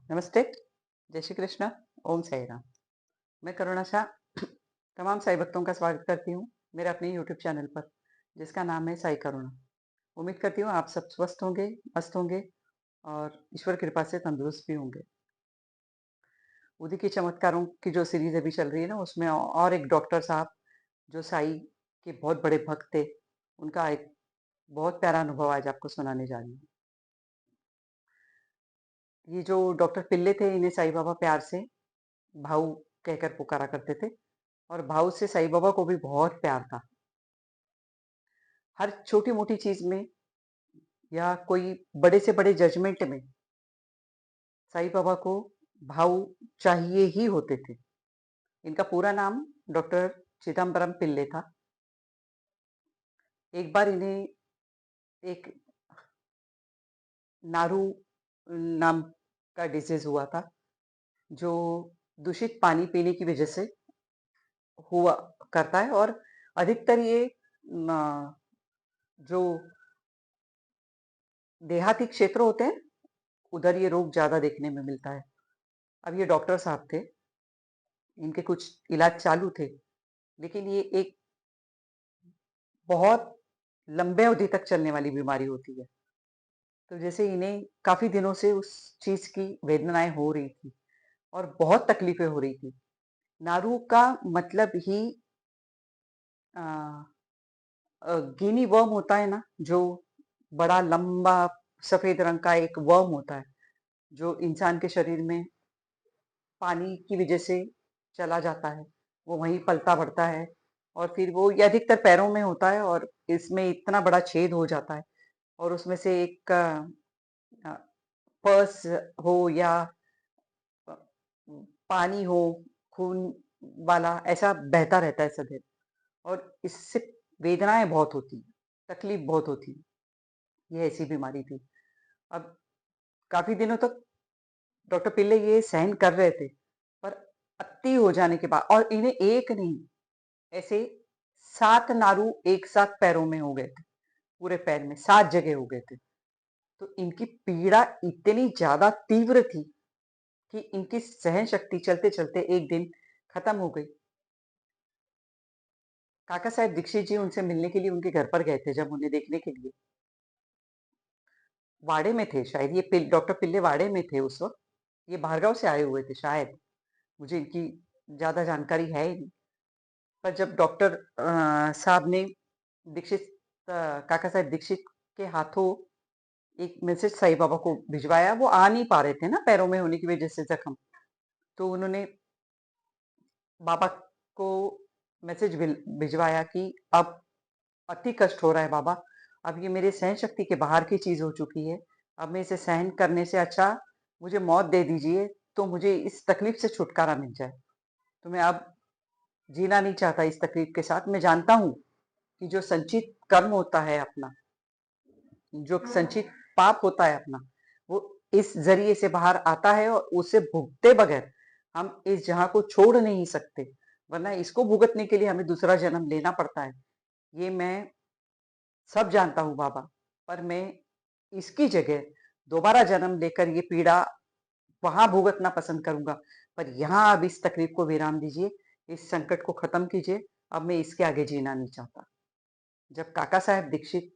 नमस्ते, जय श्री कृष्ण, ओम साई राम। मैं करुणा शाह तमाम साई भक्तों का स्वागत करती हूँ मेरे अपने यूट्यूब चैनल पर, जिसका नाम है साई करुणा। उम्मीद करती हूँ आप सब स्वस्थ होंगे, मस्त होंगे और ईश्वर कृपा से तंदुरुस्त भी होंगे। उदी के चमत्कारों की जो सीरीज अभी चल रही है ना, उसमें और एक डॉक्टर साहब जो साई के बहुत बड़े भक्त थे, उनका एक बहुत प्यारा अनुभव आज आपको सुनाने जा रही हूँ। ये जो डॉक्टर पिल्ले थे, इन्हें साईं बाबा प्यार से भाऊ कहकर पुकारा करते थे और भाऊ से साईं बाबा को भी बहुत प्यार था। हर छोटी-मोटी चीज़ में या कोई बड़े से बड़े जजमेंट में साईं बाबा को भाऊ चाहिए ही होते थे। इनका पूरा नाम डॉक्टर चिदम्बरम पिल्ले था। एक बार इन्हें एक नारू नाम का डिसीज़ हुआ था, जो दूषित पानी पीने की वजह से हुआ करता है और अधिकतर ये न जो देहाती क्षेत्र होते हैं, उधर ये रोग ज़्यादा देखने में मिलता है। अब ये डॉक्टर साहब थे, इनके कुछ इलाज चालू थे, लेकिन ये एक बहुत लंबे अवधि तक चलने वाली बीमारी होती है। तो जैसे इन्हें काफ़ी दिनों से उस चीज़ की वेदनाएँ हो रही थी और बहुत तकलीफ़ें हो रही थी। नारू का मतलब ही अ गिनी वर्म होता है ना, जो बड़ा लंबा सफ़ेद रंग का एक वर्म होता है, जो इंसान के शरीर में पानी की वजह से चला जाता है, वो वहीं पलता-बढ़ता है और फिर वो ये अधिकतर पैरों में होता है और इसमें इतना बड़ा छेद हो जाता है और उसमें से एक अ, पस हो या अ, पानी हो, खून वाला ऐसा बहता रहता है सदैव और इससे वेदनाएँ बहुत होती हैं, तकलीफ बहुत होती है। ये ऐसी बीमारी थी। अब काफ़ी दिनों तक डॉक्टर पिल्ले ये सहन कर रहे थे, पर अति हो जाने के बाद और इन्हें एक नहीं, ऐसे 7 नारू एक साथ पैरों में हो गए थे, पूरे पैर में 7 जगह हो गए थे। तो इनकी पीड़ा इतनी ज़्यादा तीव्र थी कि इनकी सहन शक्ति चलते-चलते एक दिन खत्म हो गई। काका साहब दीक्षित जी उनसे मिलने के लिए उनके घर पर गए थे जब उन्हें देखने के लिए। वाड़े में थे शायद ये डॉक्टर पिल्ले वाड़े में थे उस वक़्त। ये बाहरगाँव से आए हुए थे शायद, मुझे इनकी ज़्यादा जानकारी है ही नहीं। पर जब डॉक्टर साहब ने दीक्षित काका साहब दीक्षित के हाथों एक मैसेज साईं बाबा को भिजवाया, वो आ नहीं पा रहे थे ना पैरों में होने की वजह से ज़ख्म। तो उन्होंने बाबा को मैसेज भिजवाया कि अब अति कष्ट हो रहा है बाबा, अब ये मेरे सहन शक्ति के बाहर की चीज़ हो चुकी है। अब मैं इसे सहन करने से अच्छा मुझे मौत दे दीजिए, तो मुझे इस तकलीफ से छुटकारा मिल जाए। तो मैं अब जीना नहीं चाहता इस तकलीफ के साथ। मैं जानता हूँ कि जो संचित कर्म होता है अपना, जो संचित पाप होता है अपना, वो इस ज़रिए से बाहर आता है और उसे भुगते बगैर हम इस जहाँ को छोड़ नहीं सकते, वरना इसको भुगतने के लिए हमें दूसरा जन्म लेना पड़ता है। ये मैं सब जानता हूँ बाबा, पर मैं इसकी जगह दोबारा जन्म लेकर ये पीड़ा वहाँ भुगतना पसंद करूँगा। पर यहाँ अब इस तकलीफ को विराम दीजिए, इस संकट को खत्म कीजिए, अब मैं इसके आगे जीना नहीं चाहता। जब काका साहब दीक्षित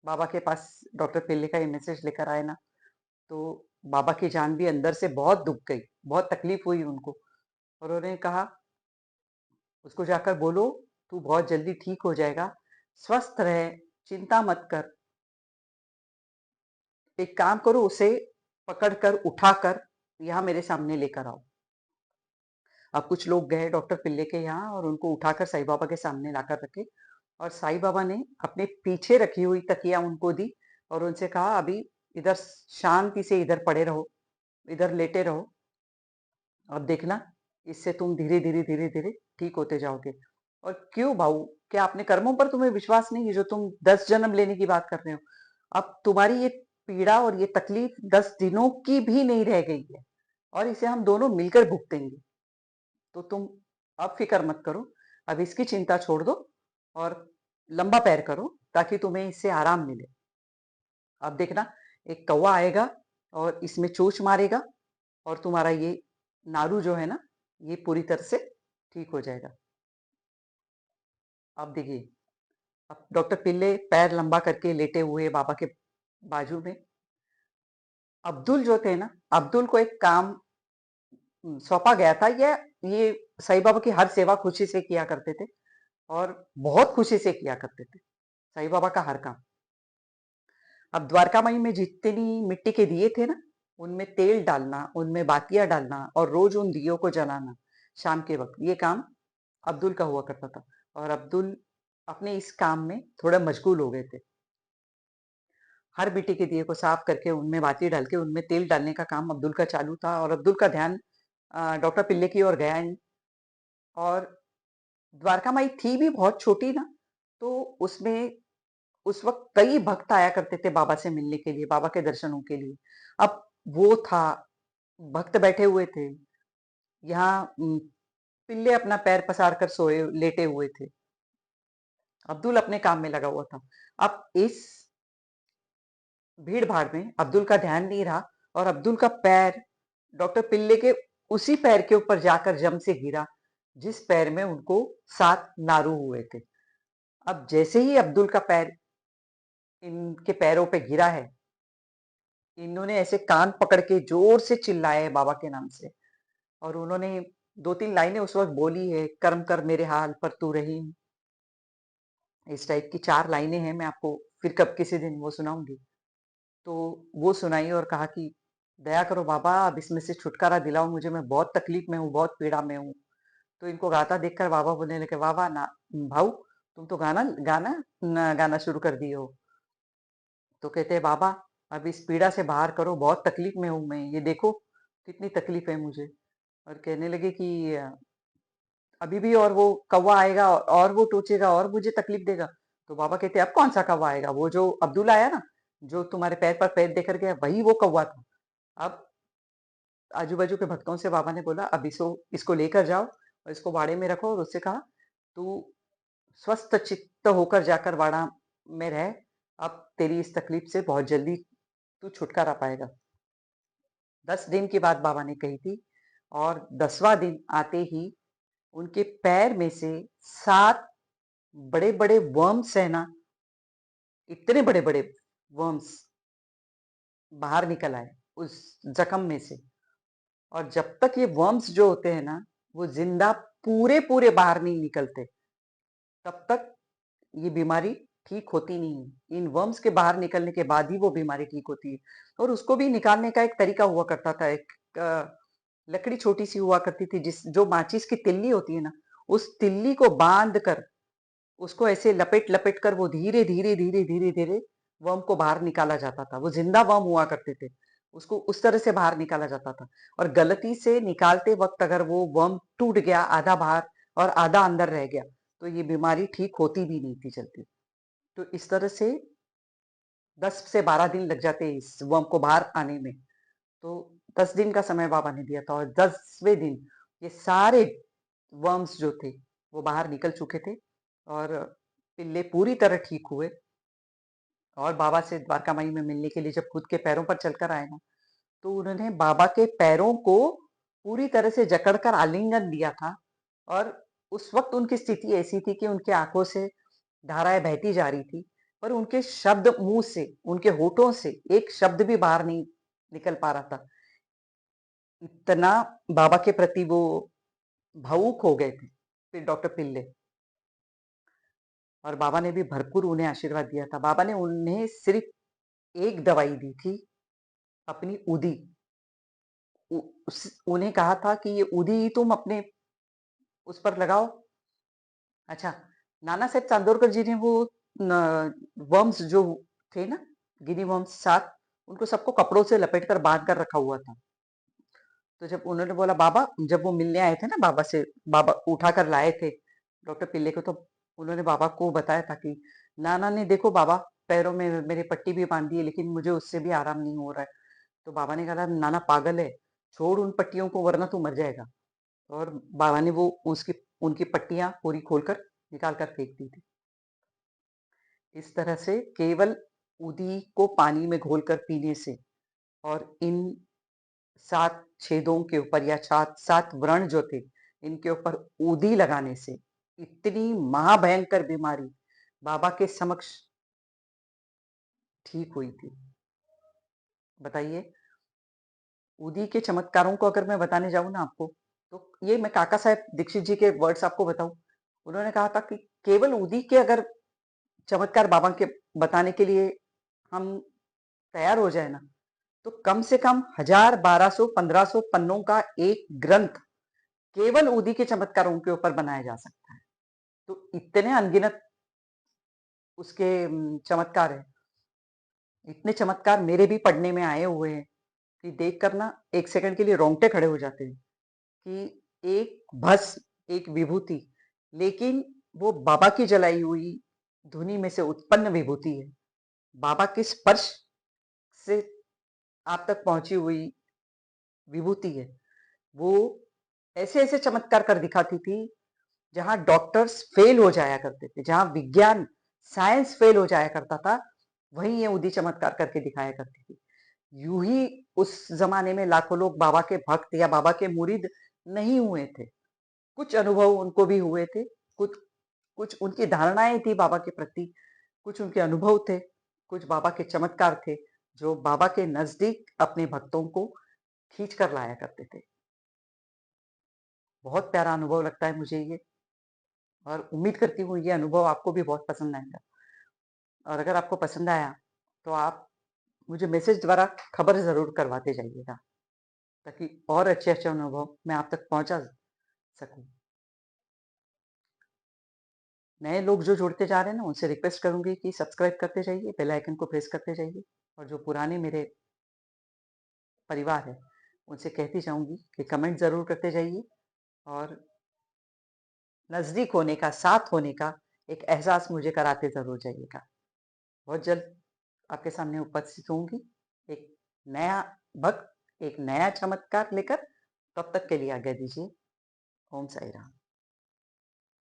बाबा के पास डॉक्टर पिल्ले का ये मैसेज लेकर आए ना, तो बाबा की जान भी अंदर से बहुत दुःख गई, बहुत तकलीफ हुई उनको और उन्होंने कहा, "उसको जाकर बोलो, तू बहुत जल्दी ठीक हो जाएगा, स्वस्थ रहे, चिंता मत कर। एक काम करो, उसे पकड़कर, उठाकर यहाँ मेरे सामने लेकर आओ।" अब कुछ लोग गए डॉक्टर पिल्ले के यहाँ और उनको उठाकर साईं बाबा के सामने लाकर रखे और साईं बाबा ने अपने पीछे रखी हुई तकिया उनको दी और उनसे कहा, "अभी इधर शांति से इधर पड़े रहो, इधर लेटे रहो। अब देखना, इससे तुम धीरे-धीरे, धीरे-धीरे ठीक होते जाओगे।" और क्यों भाऊ, क्या अपने कर्मों पर तुम्हें विश्वास नहीं है जो तुम 10 जन्म लेने की बात कर रहे हो? अब तुम्हारी ये पीड़ा और ये तकलीफ 10 दिनों की भी नहीं रह गई है और इसे हम दोनों मिलकर भुगतेंगे। तो तुम अब फ़िक्र मत करो, अब इसकी चिंता छोड़ दो और लंबा पैर करो ताकि तुम्हें इससे आराम मिले। अब देखना, एक कौवा आएगा और इसमें चोंच मारेगा और तुम्हारा ये नाड़ू जो है ना, ये पूरी तरह से ठीक हो जाएगा। अब देखिए, अब डॉक्टर पिल्ले पैर लंबा करके लेटे हुए बाबा के बाजू में। अब्दुल जो थे ना, अब्दुल को एक काम सौंपा गया था। ये साईं बाबा की हर सेवा खुशी से किया करते थे और बहुत खुशी से किया करते थे, साईं बाबा का हर काम। अब द्वारकामाई में जितनी मिट्टी के दिए थे ना, उनमें तेल डालना, उनमें बातियां डालना और रोज उन दियों को जलाना शाम के वक्त, ये काम अब्दुल का हुआ करता था। और अब्दुल अपने इस काम में थोड़ा मशगूल हो गए थे। हर मिट्टी के दिए को साफ करके उनमें बाती डाल के उनमें तेल डालने का काम अब्दुल का चालू था और अब्दुल का ध्यान डॉक्टर पिल्ले की ओर गया नहीं। और द्वारका माई थी भी बहुत छोटी ना, तो उसमें उस वक्त कई भक्त आया करते थे बाबा से मिलने के लिए, बाबा के दर्शनों के लिए। अब वो था, भक्त बैठे हुए थे यहाँ, पिल्ले अपना पैर पसार कर सोए लेटे हुए थे, अब्दुल अपने काम में लगा हुआ था। अब इस भीड़ भाड़ में अब्दुल का ध्यान नहीं रहा और अब्दुल का पैर डॉक्टर पिल्ले के उसी पैर के ऊपर जाकर जम से गिरा जिस पैर में उनको 7 नारू हुए थे। अब जैसे ही अब्दुल का पैर इनके पैरों पे गिरा है, इन्होंने ऐसे कान पकड़ के जोर से चिल्लाए बाबा के नाम से। और उन्होंने 2-3 लाइनें उस वक्त बोली है, कर्म कर मेरे हाल पर तू रहीम। इस टाइप की 4 लाइनें हैं, मैं आपको फिर कब किसी दिन वो सुनाऊंगी। तो वो सुनाई और कहा कि दया करो बाबा, अब इसमें से छुटकारा दिलाओ मुझे, मैं बहुत तकलीफ में हूँ, बहुत पीड़ा में हूँ। तो इनको गाता देखकर बाबा बोलने लगे, वाह वाह ना भाऊ, तुम तो गाना गाना गाना शुरू कर दिए हो। तो कहते हैं बाबा, अब इस पीड़ा से बाहर करो, बहुत तकलीफ में हूँ मैं, ये देखो कितनी तकलीफ है मुझे। और कहने लगे कि अभी भी और वो कौवा आएगा और वो टोचेगा और मुझे तकलीफ देगा। तो बाबा कहते अब कौन सा कौवा आएगा, वो जो अब्दुल आया ना, जो तुम्हारे पैर पर पैर देकर गया, वही वो कौवा था। अब आजू बाजू के भक्तों से बाबा ने बोला, अब इसको इसको लेकर जाओ और इसको बाड़े में रखो और उससे कहा तू स्वस्थ चित्त होकर जाकर वाड़ा में रह, अब तेरी इस तकलीफ से बहुत जल्दी तू छुटकारा पाएगा। 10 दिन की बात बाबा ने कही थी और 10वां दिन आते ही उनके पैर में से 7 बड़े बड़े वर्म्स है ना, इतने बड़े बड़े वर्म्स बाहर निकल आए उस जख्म में से। और जब तक ये वर्म्स जो होते हैं ना, वो जिंदा पूरे पूरे बाहर नहीं निकलते, तब तक ये बीमारी ठीक होती नहीं है। इन वर्म्स के बाहर निकलने के बाद ही वो बीमारी ठीक होती है। और उसको भी निकालने का एक तरीका हुआ करता था। एक लकड़ी छोटी सी हुआ करती थी, जिस जो माचिस की तिल्ली होती है ना, उस तिल्ली को बांध कर उसको ऐसे लपेट लपेट कर वो धीरे धीरे धीरे धीरे धीरे वर्म को बाहर निकाला जाता था। वो जिंदा वर्म हुआ करते थे, उसको उस तरह से बाहर निकाला जाता था। और गलती से निकालते वक्त अगर वो वर्म टूट गया, आधा बाहर और आधा अंदर रह गया, तो ये बीमारी ठीक होती भी नहीं थी जल्दी। तो इस तरह से 10 से 12 दिन लग जाते इस वर्म को बाहर आने में। तो 10 दिन का समय बाबा ने दिया था और 10वें दिन ये सारे वर्म्स जो थे वो बाहर निकल चुके थे और पिल्ले पूरी तरह ठीक हुए। और बाबा से द्वारका माई में मिलने के लिए जब खुद के पैरों पर चलकर आए ना, तो उन्होंने बाबा के पैरों को पूरी तरह से जकड़कर आलिंगन दिया था। और उस वक्त उनकी स्थिति ऐसी थी कि उनकी आंखों से धाराएं बहती जा रही थी, पर उनके शब्द मुंह से, उनके होठों से एक शब्द भी बाहर नहीं निकल पा रहा था। इतना बाबा के प्रति वो भावुक हो गए थे फिर डॉक्टर पिल्ले। और बाबा ने भी भरपूर उन्हें आशीर्वाद दिया था। बाबा ने उन्हें सिर्फ एक दवाई दी थी, अपनी उदी। उन्हें कहा था कि ये उदी तुम अपने उस पर लगाओ। अच्छा, नाना साहेब चांदोरकर जी ने वो वर्म्स जो थे ना, गिनी वर्म्स 7, उनको सबको कपड़ों से लपेट कर बांध कर रखा हुआ था। तो जब उन्होंने बोला बाबा, जब वो मिलने आए थे ना बाबा से, बाबा उठा कर लाए थे डॉक्टर पिल्ले को, तो उन्होंने बाबा को बताया था कि नाना ने देखो बाबा, पैरों में मेरे पट्टी भी बांध दी है लेकिन मुझे उससे भी आराम नहीं हो रहा है। तो बाबा ने कहा नाना पागल है, छोड़ उन पट्टियों को वरना तू मर जाएगा। और बाबा ने वो उसकी उनकी पट्टियां पूरी खोलकर निकाल कर फेंक दी थी। इस तरह से केवल उदी को पानी में घोलकर पीने से और इन 7 छेदों के ऊपर या 7 व्रण जो थे, इनके ऊपर ऊदी लगाने से इतनी महाभयंकर बीमारी बाबा के समक्ष ठीक हुई थी। बताइए, ऊदी के चमत्कारों को अगर मैं बताने जाऊँ ना आपको, तो ये मैं काका साहेब दीक्षित जी के वर्ड्स आपको बताऊँ, उन्होंने कहा था कि केवल ऊदी के अगर चमत्कार बाबा के बताने के लिए हम तैयार हो जाए ना, तो कम से कम 1000, 1200, 1500 पन्नों का एक ग्रंथ केवल ऊदी के चमत्कारों के ऊपर बनाया जा सकता है। तो इतने अनगिनत उसके चमत्कार हैं। इतने चमत्कार मेरे भी पढ़ने में आए हुए हैं कि देखकर ना 1 सेकंड के लिए रोंगटे खड़े हो जाते हैं कि एक भस्म, एक विभूति, लेकिन वो बाबा की जलाई हुई धुनी में से उत्पन्न विभूति है। बाबा के स्पर्श से आप तक पहुंची हुई विभूति है। वो ऐसे-ऐसे चमत्कार कर दिखाती थी, जहाँ डॉक्टर्स फेल हो जाया करते थे, जहाँ विज्ञान, साइंस फेल हो जाया करता था, वहीं ये ऊदी चमत्कार करके दिखाया करती थी। यूँ ही उस ज़माने में लाखों लोग बाबा के भक्त या बाबा के मुरीद नहीं हुए थे। कुछ अनुभव उनको भी हुए थे, कुछ कुछ उनकी धारणाएँ थी बाबा के प्रति, कुछ उनके अनुभव थे, कुछ बाबा के चमत्कार थे, जो बाबा के नज़दीक अपने भक्तों को खींच कर लाया करते थे। बहुत प्यारा अनुभव लगता है मुझे ये, और उम्मीद करती हूँ ये अनुभव आपको भी बहुत पसंद आएगा। और अगर आपको पसंद आया, तो आप मुझे मैसेज द्वारा खबर ज़रूर करवाते जाइएगा, ताकि और अच्छे-अच्छे अनुभव मैं आप तक पहुँचा सकूँ। नए लोग जो जुड़ते जा रहे हैं ना, उनसे रिक्वेस्ट करूँगी कि सब्सक्राइब करते जाइए, बेल आइकन को प्रेस करते जाइए, और जो पुराने मेरे परिवार है, उनसे कहती जाऊँगी कि कमेंट ज़रूर करते जाइए, और नज़दीक होने का, साथ होने का एक एहसास मुझे कराते ज़रूर जाइएगा। बहुत जल्द आपके सामने उपस्थित होंगी, एक नया भक्त, एक नया चमत्कार लेकर। तब तक के लिए आज्ञा दीजिए। ओम साई राम।